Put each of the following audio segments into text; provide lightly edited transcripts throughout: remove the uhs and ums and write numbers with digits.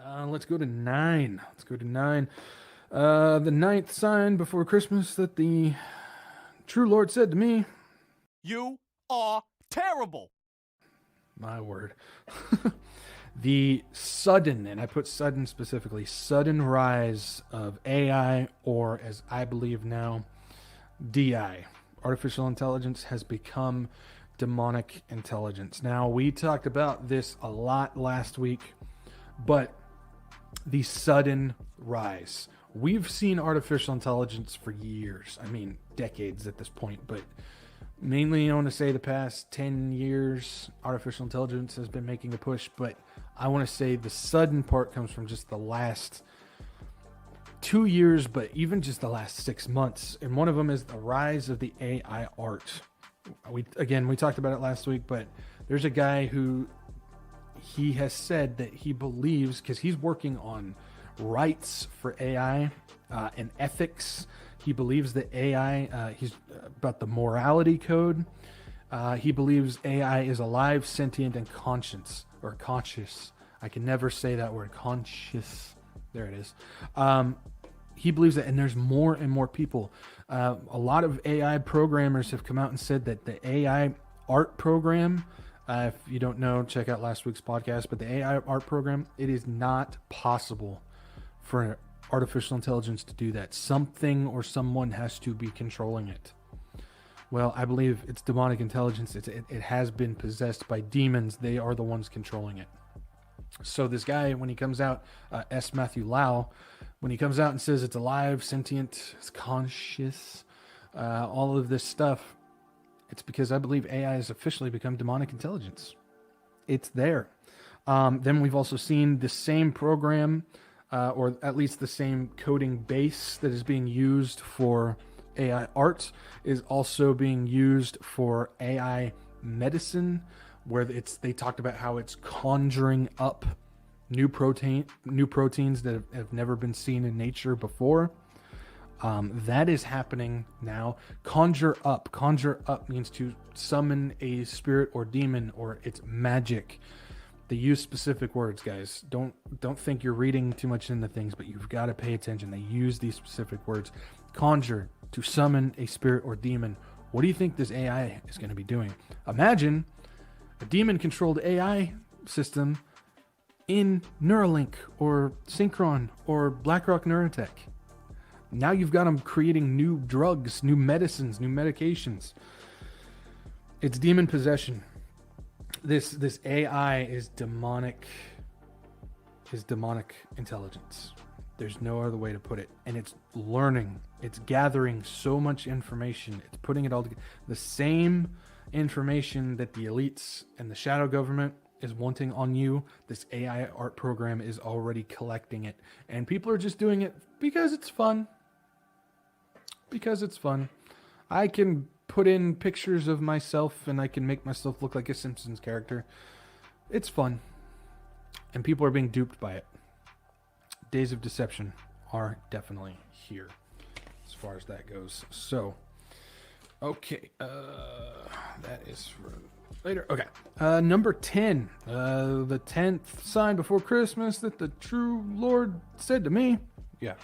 Let's go to 9. Let's go to 9. The ninth sign before Christmas that the true Lord said to me, You are terrible. my word. The sudden, and I put sudden specifically, sudden rise of AI, or as I believe now, DI, artificial intelligence, has become demonic intelligence. Now, we talked about this a lot last week, but the sudden rise. We've seen artificial intelligence for years. I mean, decades at this point, but mainly I want to say the past 10 years, artificial intelligence has been making a push, but I want to say the sudden part comes from just the last 2 years, but even just the last 6 months. And one of them is the rise of the AI art. We talked about it last week, but there's a guy who he has said that he believes, because he's working on rights for AI and ethics. He believes that AI, he's about the morality code. He believes AI is alive, sentient, and conscious. I can never say that word. Conscious. There it is. He believes that, and there's more and more people. A lot of AI programmers have come out and said that the AI art program, if you don't know, check out last week's podcast, but the AI art program, it is not possible for artificial intelligence to do that. Something or someone has to be controlling it. Well, I believe it's demonic intelligence. It has been possessed by demons. They are the ones controlling it. So this guy, when he comes out, S. Matthew Lau, when he comes out and says it's alive, sentient, it's conscious, all of this stuff, it's because I believe AI has officially become demonic intelligence. It's there. Then we've also seen the same program, or at least the same coding base that is being used for AI art is also being used for AI medicine, where they talked about how it's conjuring up new proteins that have never been seen in nature before. That is happening now. Conjure up means to summon a spirit or demon, or it's magic. They use specific words, guys. Don't think you're reading too much into things, but you've got to pay attention. They use these specific words. Conjure, to summon a spirit or demon. What do you think this AI is going to be doing? Imagine a demon-controlled AI system in Neuralink or Synchron or BlackRock Neurotech. Now you've got them creating new drugs, new medicines, new medications. It's demon possession. This AI is demonic intelligence. There's no other way to put it. And it's learning. It's gathering so much information. It's putting it all together. The same information that the elites and the shadow government is wanting on you, this AI art program is already collecting it. And people are just doing it because it's fun. I can put in pictures of myself and I can make myself look like a Simpsons character. It's fun. And people are being duped by it. Days of deception are definitely here as far as that goes. So, okay. That is for later. Okay. Number 10. The 10th sign before Christmas that the true Lord said to me. Yeah.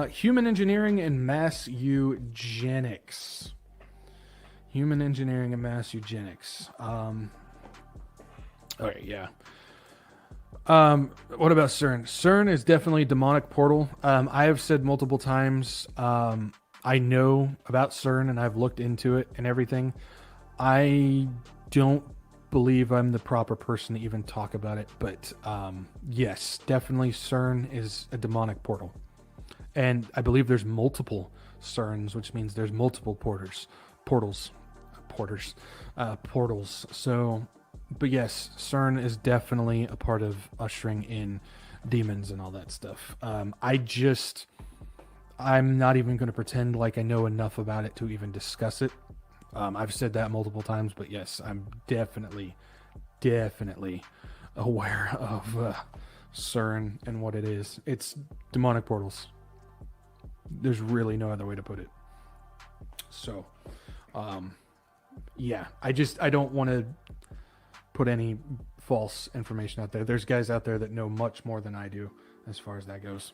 Human engineering and mass eugenics. Human engineering and mass eugenics. Okay, yeah. What about CERN? CERN is definitely a demonic portal. I have said multiple times, I know about CERN and I've looked into it and everything. I don't believe I'm the proper person to even talk about it, but yes, definitely CERN is a demonic portal. And I believe there's multiple CERNs, which means there's multiple portals. So, but yes, CERN is definitely a part of ushering in demons and all that stuff. I'm not even going to pretend like I know enough about it to even discuss it. I've said that multiple times, but yes, I'm definitely aware of CERN and what it is. It's demonic portals. There's really no other way to put it. So, yeah, I don't want to put any false information out there. There's guys out there that know much more than I do as far as that goes.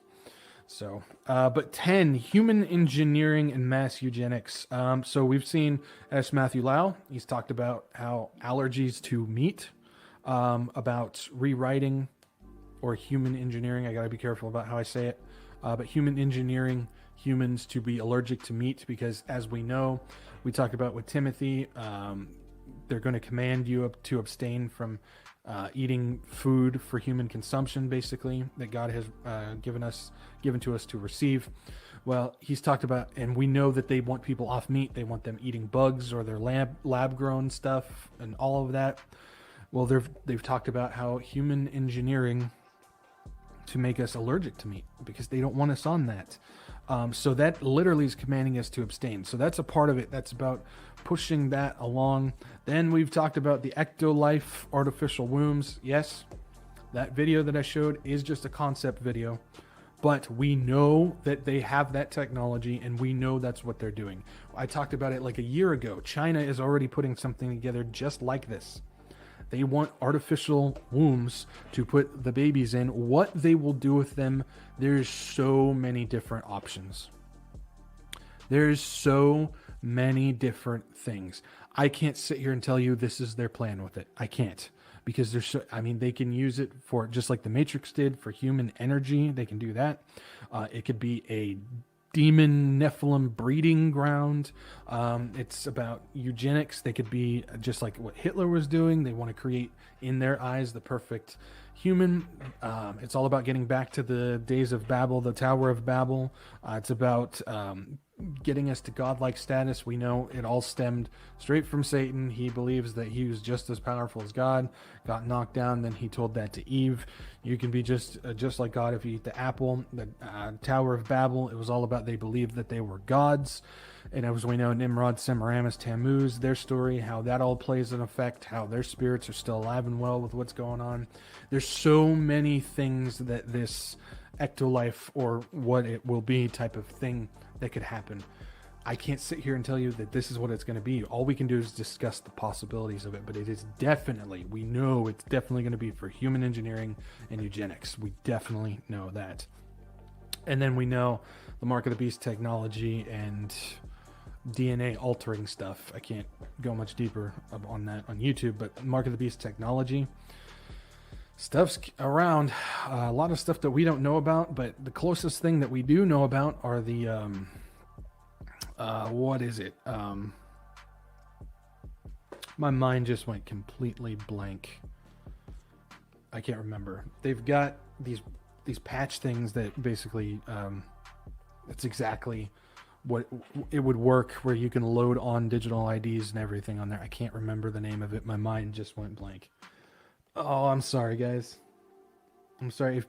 So, but 10, human engineering and mass eugenics. So we've seen S. Matthew Lau. He's talked about how allergies to meat, about rewriting or human engineering. I got to be careful about how I say it. But human engineering humans to be allergic to meat, because as we know, we talked about with Timothy, they're going to command you to abstain from eating food for human consumption, basically, that God has given to us to receive. Well, he's talked about, and we know that they want people off meat. They want them eating bugs or their lab grown stuff and all of that. Well, they've talked about how human engineering to make us allergic to meat, because they don't want us on that. So that literally is commanding us to abstain. So that's a part of it. That's about pushing that along. Then we've talked about the ectolife artificial wombs. Yes, that video that I showed is just a concept video, but we know that they have that technology, and we know that's what they're doing. I talked about it like a year ago. China is already putting something together just like this. They want artificial wombs to put the babies in. What they will do with them, there's so many different options. There's so many different things. I can't sit here and tell you this is their plan with it. I can't, because they can use it for, just like the Matrix did, for human energy. They can do that. It could be a demon Nephilim breeding ground. It's about eugenics. They could be just like what Hitler was doing. They want to create, in their eyes, the perfect human. It's all about getting back to the days of Babel, the Tower of Babel. It's about getting us to godlike status. We know it all stemmed straight from Satan. He believes that he was just as powerful as God, got knocked down. Then he told that to Eve. You can be just like God if you eat the apple. The Tower of Babel, it was all about, they believed that they were gods. And as we know, Nimrod, Semiramis, Tammuz, their story, how that all plays an effect, how their spirits are still alive and well with what's going on. There's so many things that this ectolife, or what it will be type of thing, that could happen. I can't sit here and tell you that this is what it's going to be. All we can do is discuss the possibilities of it, but it is definitely, we know it's definitely going to be for human engineering and eugenics. We definitely know that. And then we know the Mark of the Beast technology and DNA altering stuff. I can't go much deeper on that on YouTube, but Mark of the Beast technology stuff's around. A lot of stuff that we don't know about, but the closest thing that we do know about are the what is it? My mind just went completely blank. I can't remember. They've got these patch things that basically it's exactly what it would work, where you can load on digital IDs and everything on there. I can't remember the name of it. My mind just went blank. Oh, I'm sorry, guys. I'm sorry. If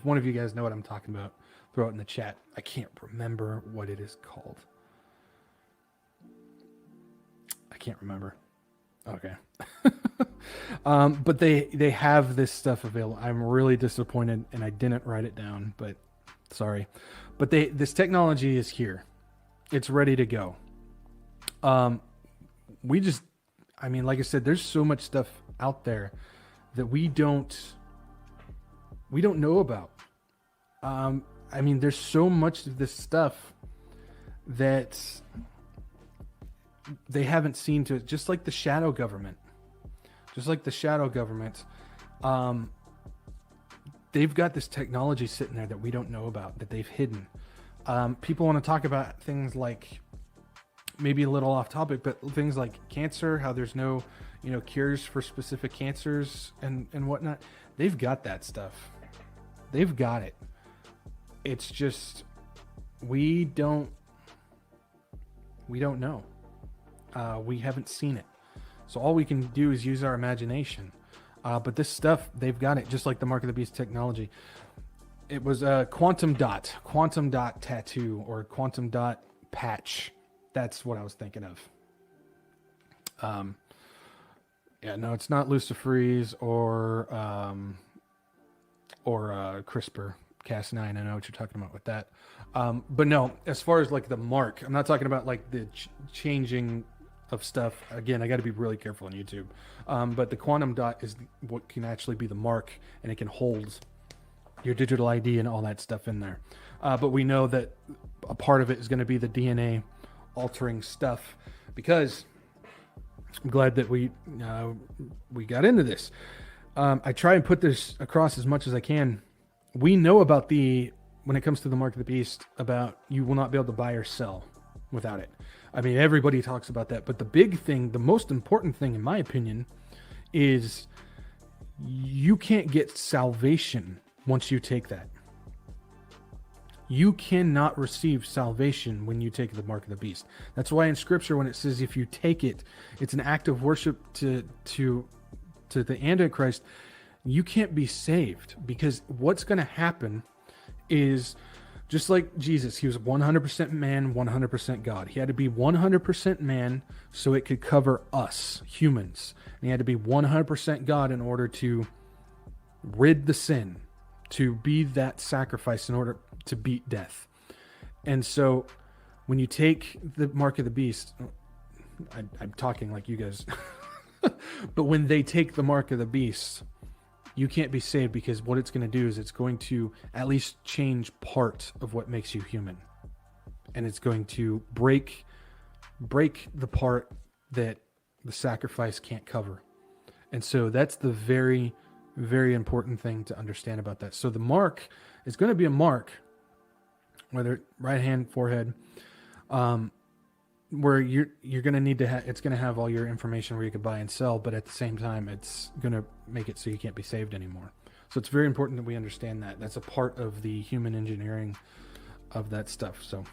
one of you guys know what I'm talking about, throw it in the chat. I can't remember what it is called. I can't remember. Okay. But they have this stuff available. I'm really disappointed, and I didn't write it down, but sorry. But this technology is here. It's ready to go. Like I said, there's so much stuff out there that we don't know about. There's so much of this stuff that they haven't seen to it, just like the shadow government. They've got this technology sitting there that we don't know about, that they've hidden. People want to talk about things like, maybe a little off topic, but things like cancer, how there's no cures for specific cancers and whatnot. They've got that stuff. They've got it. It's just we don't know. We haven't seen it. So all we can do is use our imagination. But this stuff, they've got it, just like the Mark of the Beast technology. It was a quantum dot tattoo, or quantum dot patch. That's what I was thinking of. Yeah, no, it's not Luciferize or CRISPR Cas9. I know what you're talking about with that. But no, as far as like the mark, I'm not talking about like the changing of stuff. Again, I got to be really careful on YouTube. But the quantum dot is what can actually be the mark, and it can hold your digital ID and all that stuff in there. But we know that a part of it is going to be the DNA altering stuff, because I'm glad that we got into this. I try and put this across as much as I can. We know about when it comes to the mark of the beast, about you will not be able to buy or sell without it. I mean, everybody talks about that, but the big thing, the most important thing in my opinion, is you can't get salvation once you take that. You cannot receive salvation when you take the mark of the beast. That's why in scripture, when it says if you take it, it's an act of worship to the Antichrist. You can't be saved, because what's going to happen is, just like Jesus, he was 100% man, 100% God. He had to be 100% man so it could cover us, humans. And he had to be 100% God in order to rid the sin, to be that sacrifice in order to beat death. And so when you take the mark of the beast, I'm talking like you guys, but when they take the mark of the beast, you can't be saved, because what it's going to do is it's going to at least change part of what makes you human. And it's going to break the part that the sacrifice can't cover. And so that's the very, very important thing to understand about that. So the mark is going to be a mark, whether right hand, forehead, where you're going to need to it's going to have all your information where you could buy and sell, but at the same time, it's going to make it so you can't be saved anymore. So it's very important that we understand that. That's a part of the human engineering of that stuff. So